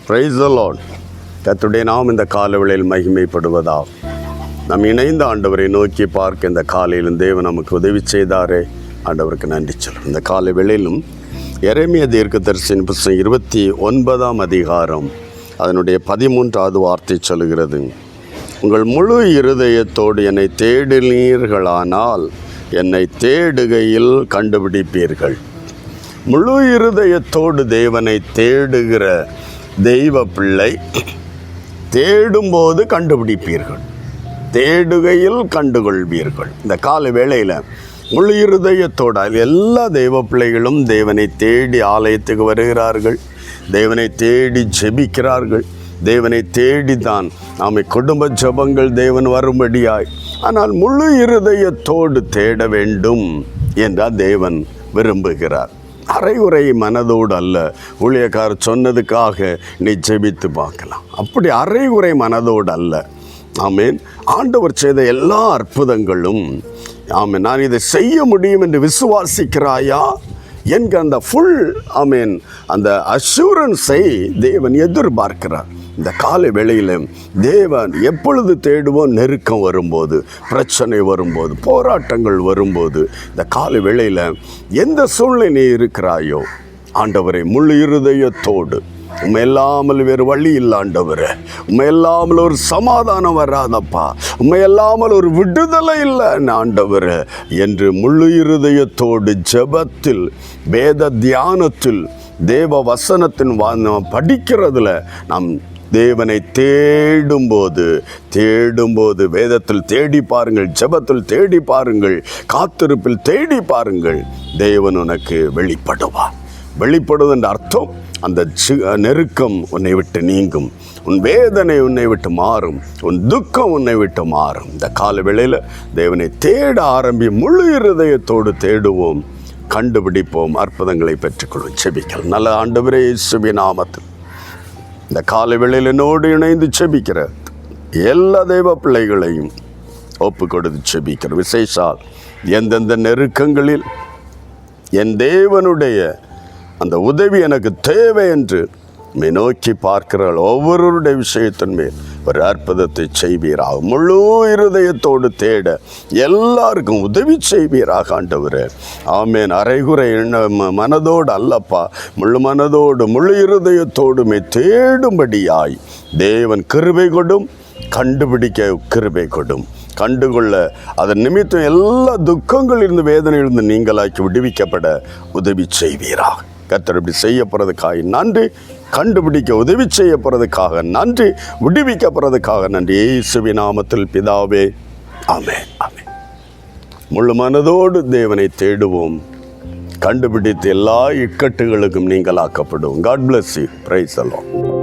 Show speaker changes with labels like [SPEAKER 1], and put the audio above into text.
[SPEAKER 1] Price the Lord. கர்த்தருடைய நாம் இந்த காலவேளையில் மகிமைப்படுவதால் நாம் இணைந்த ஆண்டவரை நோக்கி பார்க்க இந்த காலையிலும் தேவன் நமக்கு உதவி செய்தாரே, ஆண்டவருக்கு நன்றி சொல்லும். இந்த காலை வேளையிலும் எரேமியா தீர்க்கதரிசியின் புத்தகம் 29ஆம் அதிகாரம் அதனுடைய 13வது வார்த்தை சொல்கிறது, உங்கள் முழு இருதயத்தோடு என்னை தேடினீர்களானால் என்னை தேடுகையில் கண்டுபிடிப்பீர்கள். முழு இருதயத்தோடு தேவனை தேடுகிற தெய்வ பிள்ளை தேடும்போது கண்டுபிடிப்பீர்கள், தேடுகையில் கண்டுகொள்வீர்கள். இந்த கால வேளையில் முழு இருதயத்தோடு எல்லா தெய்வ பிள்ளைகளும் தேவனை தேடி ஆலயத்துக்கு வருகிறார்கள், தேவனை தேடி ஜெபிக்கிறார்கள், தேவனை தேடி தான் நாம குடும்ப ஜெபங்கள் தேவன் வரும்படியாய். ஆனால் முழு இருதயத்தோடு தேட வேண்டும் என்றால் தேவன் விரும்புகிறார். அரைகுறை மனதோடு அல்ல. ஊழியக்காரர் சொன்னதுக்காக நீ ஜெபித்து பார்க்கலாம், அப்படி அரைகுறை மனதோடு அல்ல. ஆமேன். ஆண்டவர் செய்த எல்லா அற்புதங்களும் ஆமேன் நான் இதை செய்ய முடியும் என்று விசுவாசிக்கிறாயா என்கிற அந்த ஃபுல் ஆமேன் அந்த அஷூரன்ஸை தேவன் எதிர்பார்க்கிறார். இந்த காலை வேளையில் தேவன் எப்பொழுது தேடுவோம், நெருக்கம் வரும்போது, பிரச்சனை வரும்போது, போராட்டங்கள் வரும்போது, இந்த காலை வேளையில் எந்த சூழ்நிலை இருக்கிறாயோ ஆண்டவரை முழு இருதயத்தோடு, உண்மை இல்லாமல் வேறு வழி இல்லை ஆண்டவரே, உண்மை இல்லாமல் ஒரு சமாதானம் வராதப்பா, உண்மை இல்லாமல் ஒரு விடுதலை இல்லை ஆண்டவரே என்று முழு இருதயத்தோடு ஜெபத்தில், வேத தியானத்தில், தேவ வசனத்தின் படிக்கிறதுல நாம் தேவனை தேடும்போது வேதத்தில் தேடி பாருங்கள், ஜெபத்தில் தேடி பாருங்கள், காத்திருப்பில் தேடி பாருங்கள், தேவன் உனக்கு வெளிப்படுவார். வெளிப்படுவதென்ற அர்த்தம் அந்த நெருக்கம் உன்னை விட்டு நீங்கும், உன் வேதனை உன்னை விட்டு மாறும், உன் துக்கம் உன்னை விட்டு மாறும். இந்த கால வேளையில் தேவனை தேட ஆரம்பி, முழு இருதயத்தோடு தேடுவோம், கண்டுபிடிப்போம், அற்புதங்களை பெற்றுக்கொள்வோம். செபிக்கலாம். நல்ல ஆண்டவரே இயேசுவின் நாமத்தில் இந்த காலை வேளையில் என்னோடு இணைந்து செபிக்கிற எல்லா தெய்வ பிள்ளைகளையும் ஒப்பு கொடுத்து செபிக்கிற விசேஷால் எந்தெந்த நெருக்கங்களில் என் தேவனுடைய அந்த உதவி எனக்கு தேவை என்று நோக்கி பார்க்கிறாள் ஒவ்வொருவருடைய விஷயத்தின் மேல் ஒரு அற்புதத்தை செய்வீராக. முழு இருதயத்தோடு தேட எல்லாருக்கும் உதவி செய்வீராக ஆண்டவரே. ஆமேன். அரைகுறை மனதோடு அல்லப்பா, முழு மனதோடு முழு இருதயத்தோடுமே தேடும்படியாய் தேவன் கிருபை கொடும், கண்டுபிடிக்க கிருபை கொடும், கண்டுகொள்ள அதன் நிமித்தம் எல்லா துக்கங்களிலிருந்து வேதனையிலிருந்து நீங்களாக்கி விடுவிக்கப்பட உதவி செய்வீராக. கர்த்தர் இப்படி செய்ய போகிறதுக்காக நன்றி, கண்டுபிடிக்க உதவி செய்ய போகிறதுக்காக நன்றி, விடுவிக்க போகிறதுக்காக நன்றி. இயேசுவின் நாமத்தில் பிதாவே, ஆமென், ஆமென். முழு மனதோடு தேவனை தேடுவோம், கண்டுபிடித்து எல்லா இக்கட்டுகளுக்கும் நீங்களாக்கப்படும். God bless you. Praise the Lord.